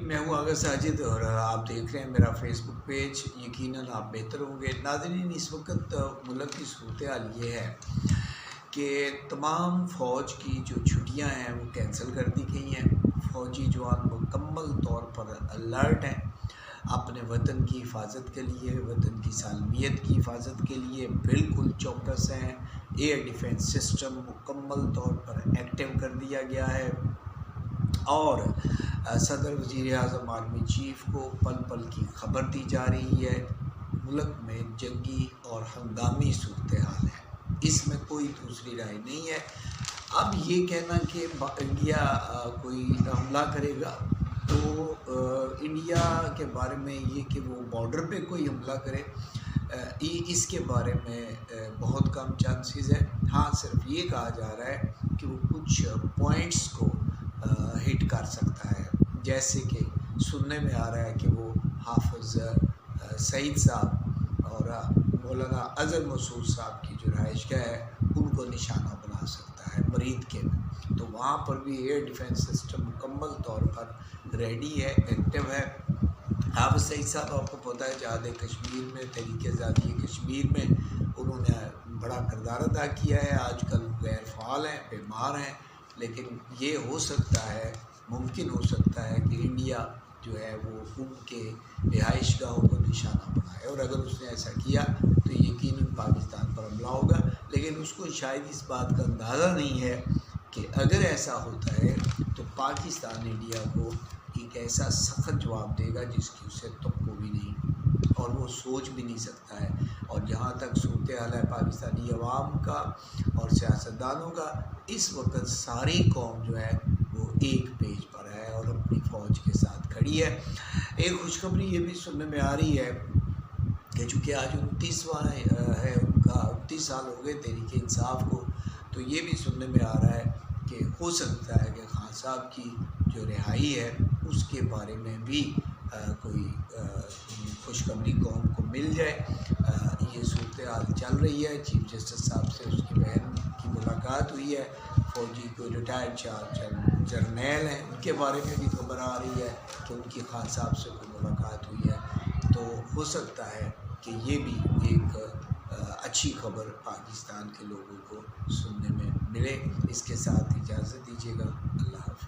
میں ہوں آغا ساجد اور آپ دیکھ رہے ہیں میرا فیس بک پیج۔ یقیناً آپ بہتر ہوں گے۔ ناظرین، اس وقت ملک کی صورتحال یہ ہے کہ تمام فوج کی جو چھٹیاں ہیں وہ کینسل کر دی گئی ہیں۔ فوجی جوان مکمل طور پر الرٹ ہیں اپنے وطن کی حفاظت کے لیے، وطن کی سالمیت کی حفاظت کے لیے بالکل چوکس ہیں۔ ایئر ڈیفنس سسٹم مکمل طور پر ایکٹیو کر دیا گیا ہے اور صدر وزیر اعظم آرمی چیف کو پل پل کی خبر دی جا رہی ہے۔ ملک میں جنگی اور ہنگامی صورتحال ہے، اس میں کوئی دوسری رائے نہیں ہے۔ اب یہ کہنا کہ انڈیا کوئی حملہ کرے گا تو انڈیا کے بارے میں یہ کہ وہ بارڈر پہ کوئی حملہ کرے، اس کے بارے میں بہت کم چانسز ہے۔ ہاں، صرف یہ کہا جا رہا ہے کہ وہ کچھ پوائنٹس کو ہٹ کر سکتا ہے، جیسے کہ سننے میں آ رہا ہے کہ وہ حافظ سعید صاحب اور مولانا اظہر مسعود صاحب کی جو رہائش گاہ ہے ان کو نشانہ بنا سکتا ہے مرید کے میں، تو وہاں پر بھی ایئر ڈیفنس سسٹم مکمل طور پر ریڈی ہے، ایکٹیو ہے۔ حافظ سعید صاحب آپ کو پتہ ہے جہاد کشمیر میں، تحریک آزادی کشمیر میں انہوں نے بڑا کردار ادا کیا ہے۔ آج کل غیر فعال ہیں، بیمار ہیں، لیکن یہ ہو سکتا ہے، ممکن ہو سکتا ہے کہ انڈیا جو ہے وہ ان کے رہائش گاہوں کو نشانہ بنائے، اور اگر اس نے ایسا کیا تو یقیناً پاکستان پر حملہ ہوگا۔ لیکن اس کو شاید اس بات کا اندازہ نہیں ہے کہ اگر ایسا ہوتا ہے تو پاکستان انڈیا کو ایک ایسا سخت جواب دے گا جس کی اسے توقع بھی نہیں اور وہ سوچ بھی نہیں سکتا ہے۔ اور جہاں تک صورتحال ہے پاکستانی عوام کا اور سیاستدانوں کا، اس وقت ساری قوم جو ہے وہ ایک پیج پر ہے اور اپنی فوج کے ساتھ کھڑی ہے۔ ایک خوشخبری یہ بھی سننے میں آ رہی ہے کہ چونکہ آج 29واں ہے ان کا، 29 سال ہو گئے تحریک انصاف کو، تو یہ بھی سننے میں آ رہا ہے کہ ہو سکتا ہے کہ خان صاحب کی جو رہائی ہے اس کے بارے میں بھی کوئی خوشخبری قوم کو مل جائے۔ یہ صورتحال چل رہی ہے، چیف جسٹس صاحب سے اس کی بہن کی ملاقات ہوئی ہے، فوجی کوئی ریٹائرڈ جرنیل ہیں ان کے بارے میں بھی خبر آ رہی ہے کہ ان کی خان صاحب سے کوئی ملاقات ہوئی ہے، تو ہو سکتا ہے کہ یہ بھی ایک اچھی خبر پاکستان کے لوگوں کو سننے میں ملے۔ اس کے ساتھ اجازت دیجیے گا، اللہ حافظ۔